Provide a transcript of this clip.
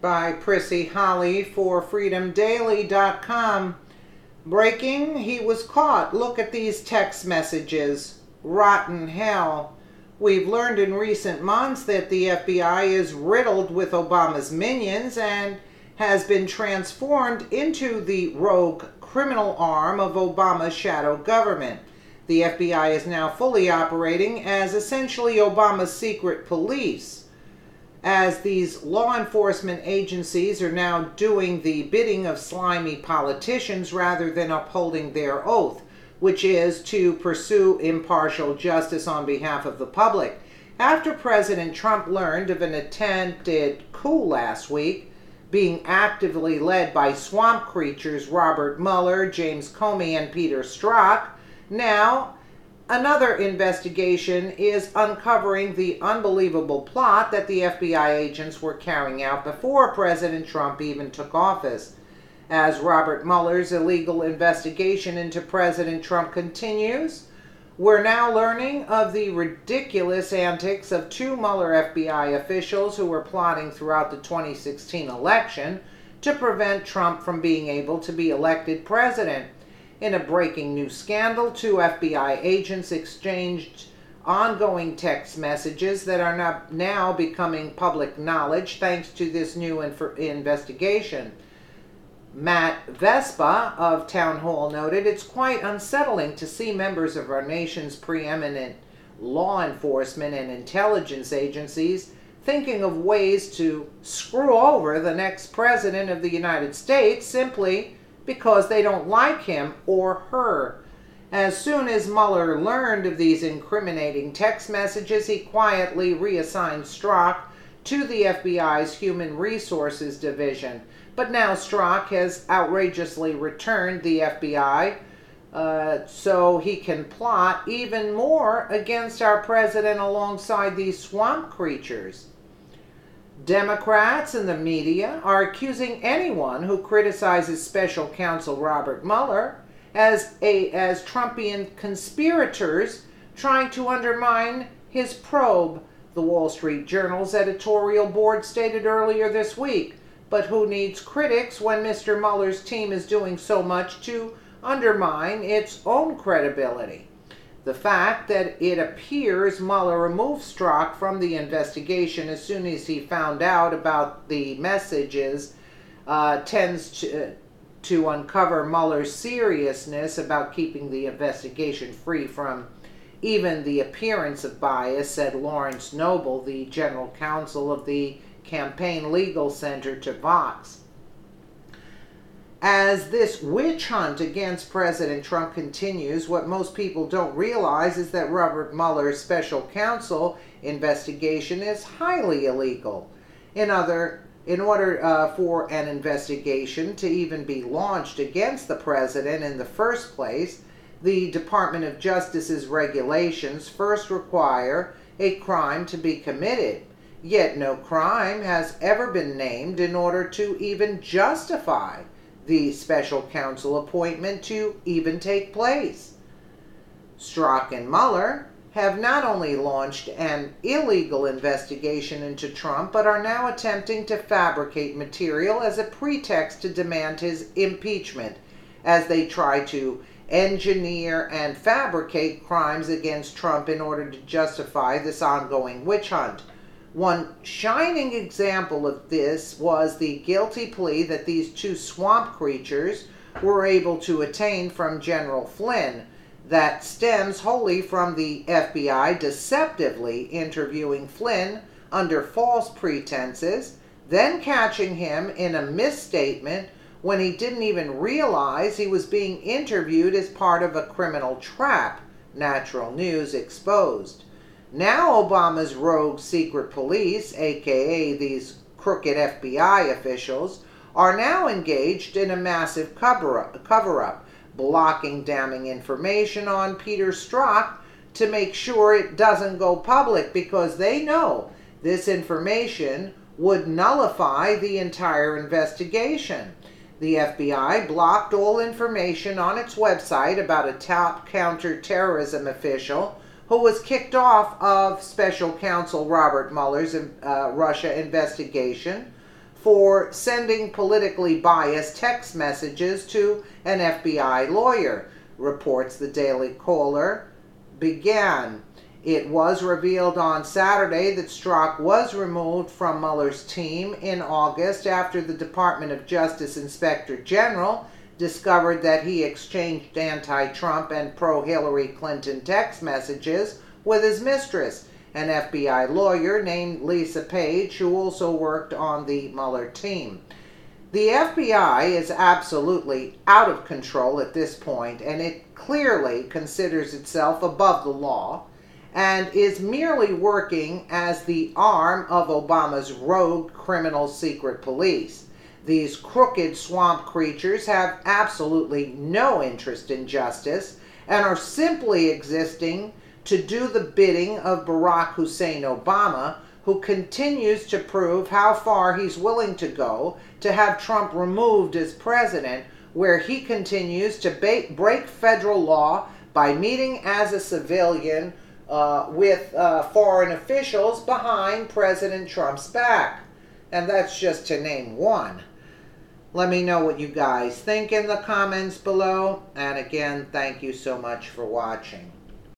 by Prissy Holly for freedomdaily.com. Breaking, he was caught. Look at these text messages. Rotten hell. We've learned in recent months that the FBI is riddled with Obama's minions and has been transformed into the rogue criminal arm of Obama's shadow government. The FBI is now fully operating as essentially Obama's secret police, as these law enforcement agencies are now doing the bidding of slimy politicians rather than upholding their oath, which is to pursue impartial justice on behalf of the public. After President Trump learned of an attempted coup last week, being actively led by swamp creatures Robert Mueller, James Comey, and Peter Strzok, now another investigation is uncovering the unbelievable plot that the FBI agents were carrying out before President Trump even took office. As Robert Mueller's illegal investigation into President Trump continues, we're now learning of the ridiculous antics of two Mueller FBI officials who were plotting throughout the 2016 election to prevent Trump from being able to be elected president. In a breaking news scandal, two FBI agents exchanged ongoing text messages that are now becoming public knowledge thanks to this new investigation. Matt Vespa of Town Hall noted, "It's quite unsettling to see members of our nation's preeminent law enforcement and intelligence agencies thinking of ways to screw over the next president of the United States simply because they don't like him or her." As soon as Mueller learned of these incriminating text messages, he quietly reassigned Strzok to the FBI's Human Resources Division. But now Strzok has outrageously returned the FBI so he can plot even more against our president alongside these swamp creatures. Democrats and the media are accusing anyone who criticizes Special Counsel Robert Mueller as Trumpian conspirators trying to undermine his probe, the Wall Street Journal's editorial board stated earlier this week. But who needs critics when Mr. Mueller's team is doing so much to undermine its own credibility? The fact that it appears Mueller removed Strzok from the investigation as soon as he found out about the messages tends to uncover Mueller's seriousness about keeping the investigation free from even the appearance of bias, said Lawrence Noble, the general counsel of the Campaign Legal Center, to Vox. As this witch hunt against President Trump continues, what most people don't realize is that Robert Mueller's special counsel investigation is highly illegal. In order for an investigation to even be launched against the president in the first place, the Department of Justice's regulations first require a crime to be committed. Yet no crime has ever been named in order to even justify the special counsel appointment to even take place. Strzok and Mueller have not only launched an illegal investigation into Trump, but are now attempting to fabricate material as a pretext to demand his impeachment, as they try to engineer and fabricate crimes against Trump in order to justify this ongoing witch hunt. One shining example of this was the guilty plea that these two swamp creatures were able to attain from General Flynn, that stems wholly from the FBI deceptively interviewing Flynn under false pretenses, then catching him in a misstatement when he didn't even realize he was being interviewed as part of a criminal trap, Natural News exposed. Now Obama's rogue secret police, aka these crooked FBI officials, are now engaged in a massive cover-up, blocking damning information on Peter Strzok to make sure it doesn't go public, because they know this information would nullify the entire investigation. The FBI blocked all information on its website about a top counterterrorism official who was kicked off of Special Counsel Robert Mueller's Russia investigation for sending politically biased text messages to an FBI lawyer, reports the Daily Caller began. It was revealed on Saturday that Strzok was removed from Mueller's team in August after the Department of Justice Inspector General discovered that he exchanged anti-Trump and pro-Hillary Clinton text messages with his mistress, an FBI lawyer named Lisa Page, who also worked on the Mueller team. The FBI is absolutely out of control at this point, and it clearly considers itself above the law and is merely working as the arm of Obama's rogue criminal secret police. These crooked swamp creatures have absolutely no interest in justice and are simply existing to do the bidding of Barack Hussein Obama, who continues to prove how far he's willing to go to have Trump removed as president, where he continues to break federal law by meeting as a civilian with foreign officials behind President Trump's back. And that's just to name one. Let me know what you guys think in the comments below. And again, thank you so much for watching.